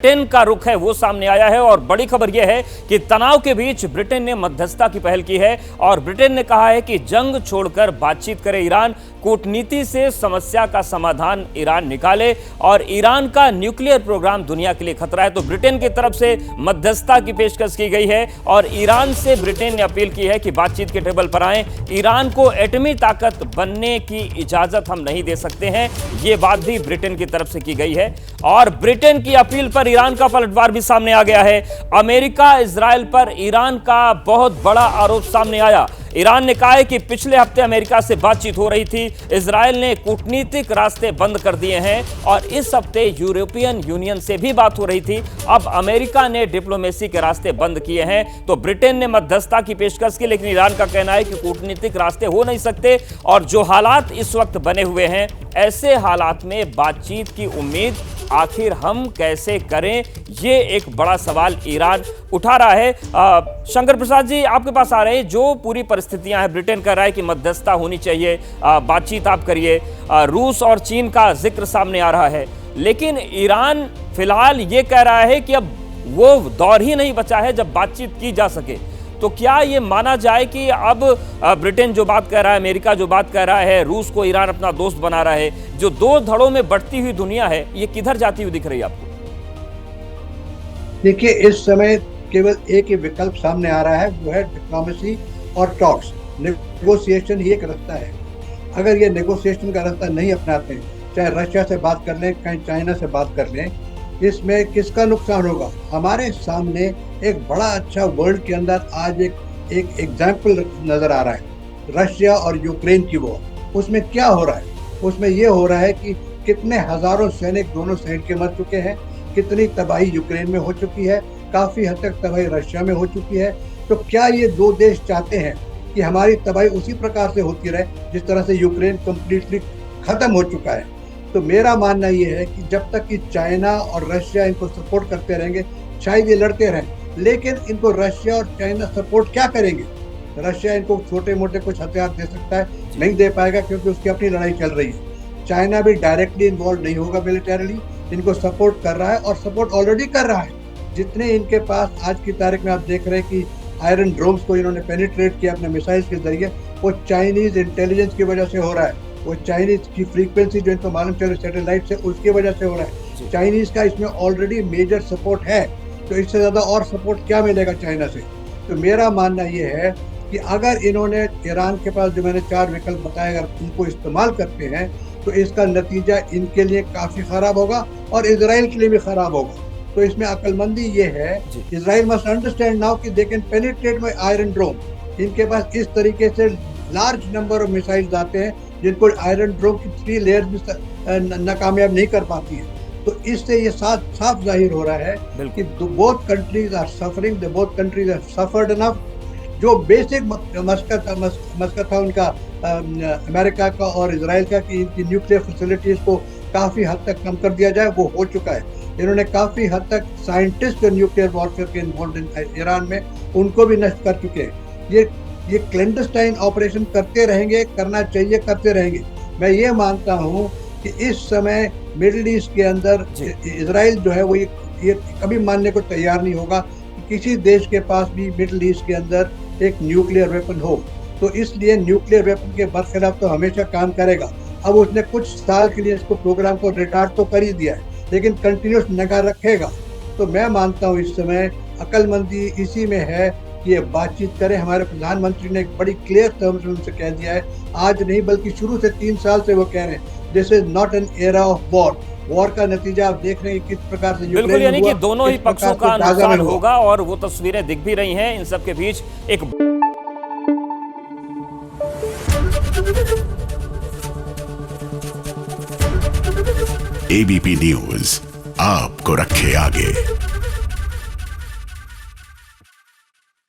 Britain का रुख है वो सामने आया है और बड़ी खबर यह है कि तनाव के बीच ब्रिटेन ने मध्यस्थता की पहल की है और ब्रिटेन ने कहा है कि जंग छोड़कर बातचीत करे ईरान, कूटनीति से समस्या का समाधान ईरान निकाले और ईरान का न्यूक्लियर प्रोग्राम दुनिया के लिए खतरा है। तो ब्रिटेन की तरफ से मध्यस्थता की पेशकश की गई है और ईरान से ब्रिटेन ने अपील की है कि बातचीत के टेबल पर आएं। ईरान को एटमी ताकत बनने की इजाजत हम नहीं दे सकते हैं, ये बात भी ब्रिटेन की तरफ से की गई है। और ब्रिटेन की अपील पर ईरान का पलटवार भी सामने आ गया है। अमेरिका इजराइल पर ईरान का बहुत बड़ा आरोप सामने आया। ईरान ने कहा है कि पिछले हफ्ते अमेरिका से बातचीत हो रही थी, इजराइल ने कूटनीतिक रास्ते बंद कर दिए हैं और इस हफ्ते यूरोपियन यूनियन से भी बात हो रही थी। अब अमेरिका ने डिप्लोमेसी के रास्ते बंद किए हैं। तो ब्रिटेन ने मध्यस्थता की पेशकश की, लेकिन ईरान का कहना है कि कूटनीतिक रास्ते हो नहीं सकते और जो हालात इस वक्त बने हुए हैं, ऐसे हालात में बातचीत की उम्मीद आखिर हम कैसे करें, ये एक बड़ा सवाल ईरान उठा रहा है। शंकर प्रसाद जी आपके पास आ रहे हैं। जो पूरी परिस्थितियां हैं, ब्रिटेन कह रहा है कि मध्यस्थता होनी चाहिए, बातचीत आप करिए, रूस और चीन का जिक्र सामने आ रहा है, लेकिन ईरान फिलहाल ये कह रहा है कि अब वो दौर ही नहीं बचा है जब बातचीत की जा सके। तो क्या ये माना जाए कि अब ब्रिटेन जो बात कह रहा है, अमेरिका जो बात कह रहा है, रूस को ईरान अपना दोस्त बना रहा है, जो दो धड़ों में बढ़ती हुई दुनिया है, ये किधर जाती हुई दिख रही है आपको? देखिए, इस समय केवल एक ही विकल्प सामने आ रहा है, वो है डिप्लोमेसी और टॉक्स। नेगोशिएशन ही एक रास्ता है। अगर ये नेगोशिएशन का रास्ता नहीं अपनाते हैं, चाहे रशिया से बात कर लें, चाहे चाइना से बात कर लें, इसमें किसका नुकसान होगा? हमारे सामने एक बड़ा अच्छा वर्ल्ड के अंदर आज एक एग्जाम्पल नजर आ रहा है, रशिया और यूक्रेन की वॉर। उसमें क्या हो रहा है? उसमें ये हो रहा है कि कितने हजारों सैनिक दोनों साइड के मर चुके हैं, कितनी तबाही यूक्रेन में हो चुकी है, काफी हद तक तबाही रशिया में हो चुकी है। तो क्या ये दो देश चाहते हैं कि हमारी तबाही उसी प्रकार से होती रहे जिस तरह से यूक्रेन कंप्लीटली खत्म हो चुका है? तो मेरा मानना ये है कि जब तक कि चाइना और रशिया इनको सपोर्ट करते रहेंगे, शायद ये लड़ते रहें, लेकिन इनको रशिया और चाइना सपोर्ट क्या करेंगे? रशिया इनको छोटे मोटे कुछ हथियार दे सकता है, नहीं दे पाएगा क्योंकि उसकी अपनी लड़ाई चल रही है। चाइना भी डायरेक्टली इन्वॉल्व नहीं होगा मिलिटरीली, इनको सपोर्ट कर रहा है और सपोर्ट ऑलरेडी कर रहा है। जितने इनके पास आज की तारीख में आप देख रहे हैं कि आयरन ड्रोन्स को इन्होंने पेनिट्रेट किया अपने मिसाइल्स के जरिए, वो चाइनीज इंटेलिजेंस की वजह से हो रहा है। वो चाइनीज की फ्रीक्वेंसी जो इनको मालूम चले सैटेलाइट से, उसकी वजह से हो रहा है। चाइनीज का इसमें ऑलरेडी मेजर सपोर्ट है, तो इससे ज्यादा और सपोर्ट क्या मिलेगा चाइना से? तो मेरा मानना ये है कि अगर इन्होंने ईरान के पास जो मैंने 4 विकल्प बताए, अगर उनको इस्तेमाल करते हैं तो इसका नतीजा इनके लिए काफी खराब होगा और इजराइल के लिए भी खराब होगा। तो इसमें अक्लमंदी ये है, इजराइल मस्ट अंडरस्टैंड नाउ कि they can penetrate my iron drone. इनके पास इस तरीके से लार्ज नंबर ऑफ मिसाइल्स आते हैं जिनको आयरन ड्रोन की 3 लेयर्स भी नाकामयाब नहीं कर पाती है। तो इससे ये साफ जाहिर हो रहा है कि both countries are suffering, both countries are suffered enough. जो बेसिक मसका था उनका अमेरिका का और इजराइल का कि इनकी न्यूक्लियर फैसिलिटीज को काफ़ी हद तक कम कर दिया जाए, वो हो चुका है। इन्होंने काफ़ी हद तक साइंटिस्ट जो न्यूक्लियर वॉरफेयर के इन्वॉल्व ईरान में, उनको भी नष्ट कर चुके हैं। ये क्लैंडस्टाइन ऑपरेशन करते रहेंगे, करना चाहिए, करते रहेंगे। मैं ये मानता हूँ कि इस समय मिडिल ईस्ट के अंदर इजराइल जो है वो ये कभी मानने को तैयार नहीं होगा कि किसी देश के पास भी मिडिल ईस्ट के अंदर एक न्यूक्लियर वेपन हो। तो इसलिए न्यूक्लियर वेपन के बरखिलाफ तो हमेशा काम करेगा। अब उसने कुछ साल के लिए इसको प्रोग्राम को रिटार्ड तो कर ही दिया है, लेकिन कंटिन्यूस निगाह रखेगा। तो मैं मानता हूँ इस समय अक्लमंदी इसी में है कि ये बातचीत करें। हमारे प्रधानमंत्री ने एक बड़ी क्लियर टर्म्स में उनसे कह दिया है, आज नहीं बल्कि शुरू से 3 साल से वो कह रहे हैं, this is not an era of war. War का नतीजा आप देख रहे हैं किस प्रकार से बिल्कुल, यानी कि दोनों ही पक्षों का नुकसान होगा और वो तस्वीरें दिख भी रही हैं। इन सब के बीच एक एबीपी न्यूज आपको रखे आगे।